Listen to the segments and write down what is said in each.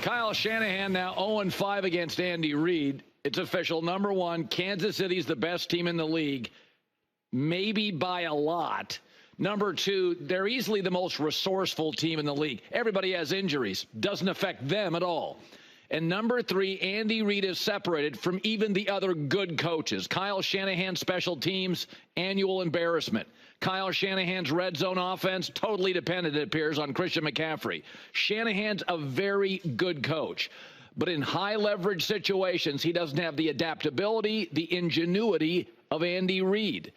Kyle Shanahan now 0-5 against Andy Reid. It's official. Number one, Kansas City's the best team in the league, maybe by a lot. Number two, they're easily the most resourceful team in the league. Everybody has injuries. Doesn't affect them at all. And number three, Andy Reid is separated from even the other good coaches. Kyle Shanahan's special teams, annual embarrassment. Kyle Shanahan's red zone offense, totally dependent, it appears, on Christian McCaffrey. Shanahan's a very good coach. But in high-leverage situations, he doesn't have the adaptability, the ingenuity of Andy Reid.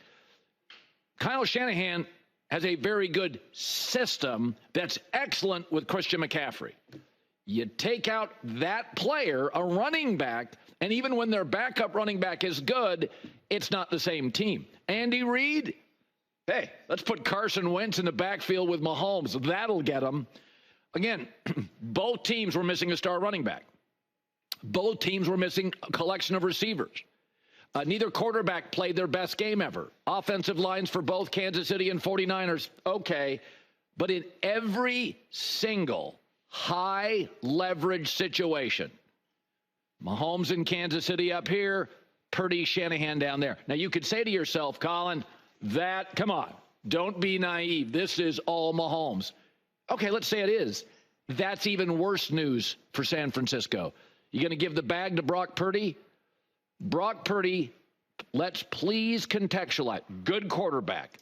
Kyle Shanahan has a very good system that's excellent with Christian McCaffrey. You take out that player, a running back, and even when their backup running back is good, it's not the same team. Andy Reid, hey, let's put Carson Wentz in the backfield with Mahomes. That'll get him. Again, both teams were missing a star running back. Both teams were missing a collection of receivers. Neither quarterback played their best game ever. Offensive lines for both Kansas City and 49ers, okay. But in every single high leverage situation, Mahomes in Kansas City up here, Purdy, Shanahan down there. Now you could say to yourself, Colin, come on, don't be naive. This is all Mahomes. Okay, let's say it is. That's even worse news for San Francisco. You going to give the bag to Brock Purdy? Brock Purdy, let's please contextualize. Good quarterback.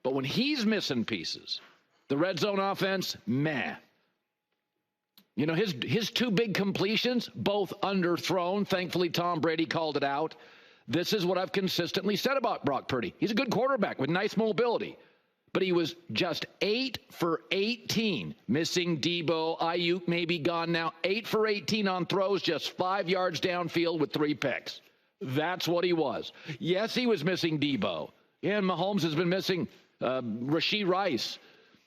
But when he's missing pieces, the red zone offense, meh. You know, his two big completions, both underthrown. Thankfully, Tom Brady called it out. This is what I've consistently said about Brock Purdy. He's a good quarterback with nice mobility. But he was just 8 for 18, missing Debo. Ayuk may be gone now. 8 for 18 on throws, just 5 yards downfield with 3 picks. That's what he was. Yes, he was missing Debo. Yeah, and Mahomes has been missing Rashee Rice.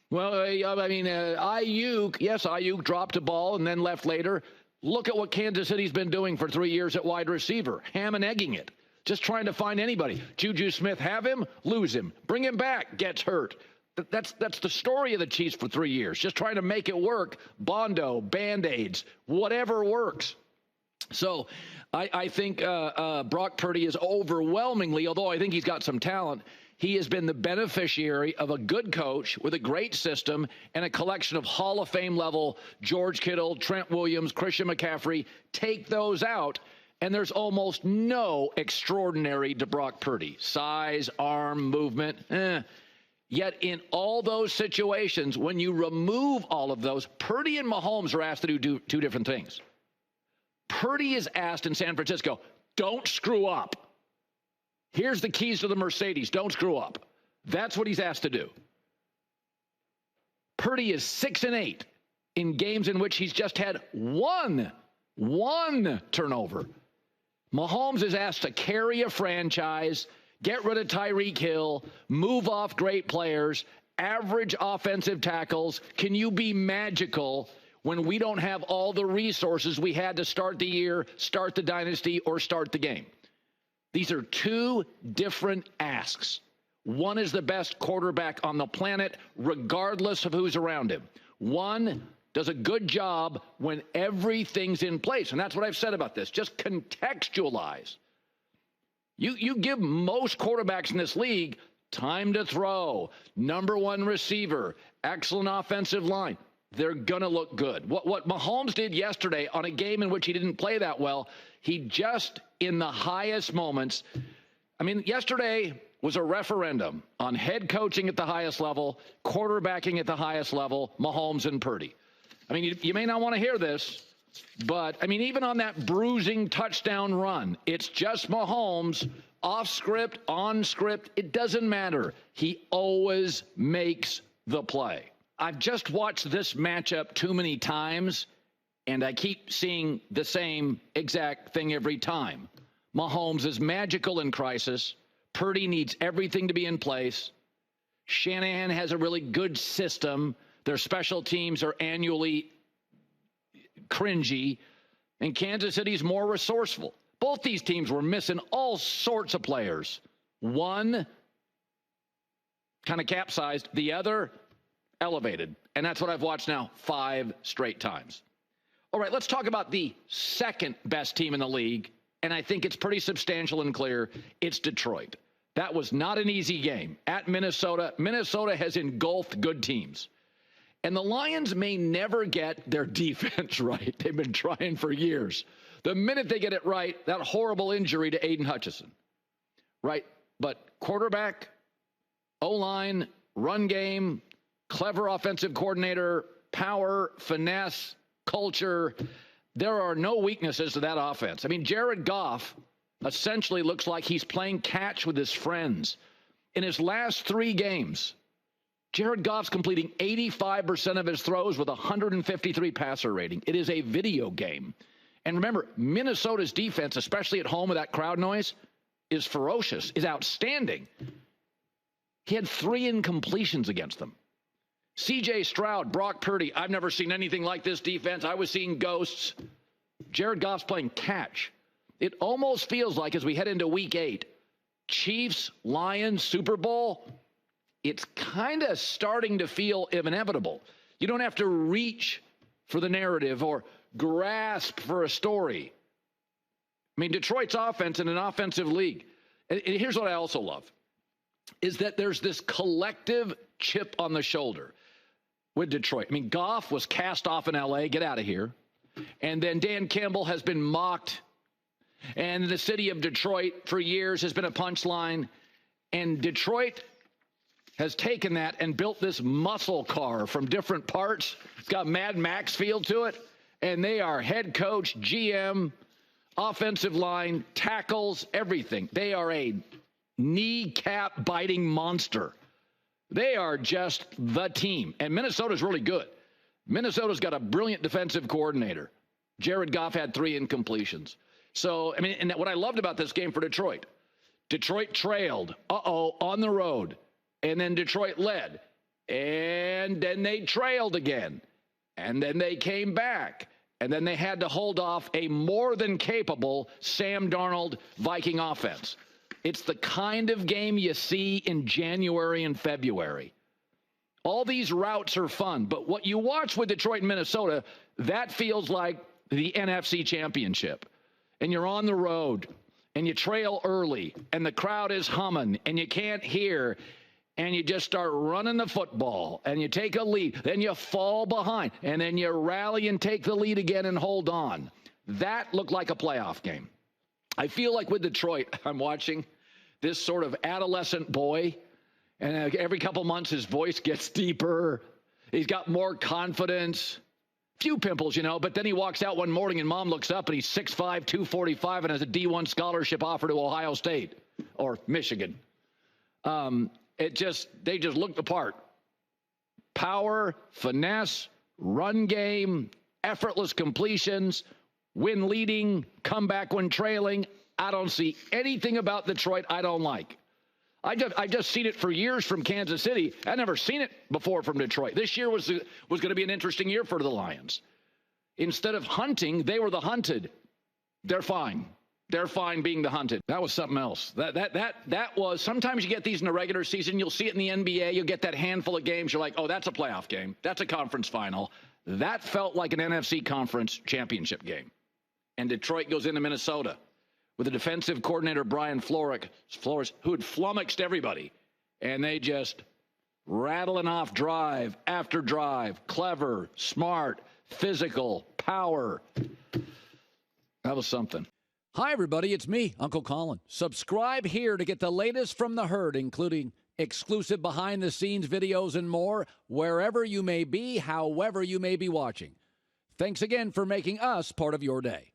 Well, Ayuk, yes, Ayuk dropped a ball and then left later. Look at what Kansas City's been doing for 3 years at wide receiver, ham and egging it. Just trying to find anybody. Juju Smith, have him, lose him. Bring him back, gets hurt. That's the story of the Chiefs for 3 years. Just trying to make it work. Bondo, Band-Aids, whatever works. So I think Brock Purdy is overwhelmingly, although I think he's got some talent, he has been the beneficiary of a good coach with a great system and a collection of Hall of Fame level George Kittle, Trent Williams, Christian McCaffrey. Take those out, and there's almost no extraordinary to Brock Purdy. Size, arm, movement, Yet in all those situations, when you remove all of those, Purdy and Mahomes are asked to do two different things. Purdy is asked in San Francisco, don't screw up. Here's the keys to the Mercedes. Don't screw up. That's what he's asked to do. Purdy is 6-8 in games in which he's just had one turnover. Mahomes is asked to carry a franchise, get rid of Tyreek Hill, move off great players, average offensive tackles. Can you be magical when we don't have all the resources we had to start the year, start the dynasty, or start the game? These are two different asks. One is the best quarterback on the planet, regardless of who's around him. One does a good job when everything's in place. And that's what I've said about this. Just contextualize. You give most quarterbacks in this league time to throw, number one receiver, excellent offensive line. They're going to look good. What Mahomes did yesterday on a game in which he didn't play that well, he just, in the highest moments, yesterday was a referendum on head coaching at the highest level, quarterbacking at the highest level, Mahomes and Purdy. You may not want to hear this, but, even on that bruising touchdown run, it's just Mahomes, off script, on script, it doesn't matter. He always makes the play. I've just watched this matchup too many times, and I keep seeing the same exact thing every time. Mahomes is magical in crisis. Purdy needs everything to be in place. Shanahan has a really good system. Their special teams are annually cringy, and Kansas City's more resourceful. Both these teams were missing all sorts of players. One kind of capsized, the other elevated. And that's what I've watched now 5 straight times. All right, let's talk about the second best team in the league, and I think it's pretty substantial and clear. It's Detroit. That was not an easy game at Minnesota. Minnesota has engulfed good teams. And the Lions may never get their defense right. They've been trying for years. The minute they get it right, that horrible injury to Aiden Hutchinson, right? But quarterback, O-line, run game, clever offensive coordinator, power, finesse, culture. There are no weaknesses to that offense. I mean, Jared Goff essentially looks like he's playing catch with his friends. In his last 3 games, Jared Goff's completing 85% of his throws with 153 passer rating. It is a video game. And remember, Minnesota's defense, especially at home with that crowd noise, is ferocious, is outstanding. He had 3 incompletions against them. C.J. Stroud, Brock Purdy, I've never seen anything like this defense. I was seeing ghosts. Jared Goff's playing catch. It almost feels like as we head into week 8, Chiefs, Lions, Super Bowl, it's kind of starting to feel inevitable. You don't have to reach for the narrative or grasp for a story. I mean, Detroit's offense in an offensive league. And here's what I also love, is that there's this collective chip on the shoulder with Detroit. I mean, Goff was cast off in L.A., get out of here. And then Dan Campbell has been mocked. And the city of Detroit for years has been a punchline. And Detroit has taken that and built this muscle car from different parts. It's got Mad Max feel to it. And they are head coach, GM, offensive line, tackles, everything. They are a kneecap-biting monster. They are just the team. And Minnesota's really good. Minnesota's got a brilliant defensive coordinator. Jared Goff had 3 incompletions. So, I mean, and what I loved about this game for Detroit, Detroit trailed, on the road. And then Detroit led. And then they trailed again. And then they came back. And then they had to hold off a more than capable Sam Darnold Viking offense. It's the kind of game you see in January and February. All these routes are fun, but what you watch with Detroit and Minnesota, that feels like the NFC Championship. And you're on the road, and you trail early, and the crowd is humming, and you can't hear, and you just start running the football, and you take a lead, then you fall behind, and then you rally and take the lead again and hold on. That looked like a playoff game. I feel like with Detroit, I'm watching this sort of adolescent boy, and every couple months his voice gets deeper. He's got more confidence. Few pimples, but then he walks out one morning and mom looks up and he's 6'5", 245 and has a D1 scholarship offer to Ohio State or Michigan. They just look the part. Power, finesse, run game, effortless completions, win leading, come back when trailing. I don't see anything about Detroit I don't like. I've just seen it for years from Kansas City. I've never seen it before from Detroit. This year was going to be an interesting year for the Lions. Instead of hunting, they were the hunted. They're fine. They're fine being the hunted. That was something else. That was, sometimes you get these in the regular season. You'll see it in the NBA. You'll get that handful of games. You're like, oh, that's a playoff game. That's a conference final. That felt like an NFC conference championship game. And Detroit goes into Minnesota with a defensive coordinator, Brian Flores, who had flummoxed everybody. And they just rattling off drive after drive. Clever, smart, physical, power. That was something. Hi, everybody. It's me, Uncle Colin. Subscribe here to get the latest from the herd, including exclusive behind-the-scenes videos and more, wherever you may be, however you may be watching. Thanks again for making us part of your day.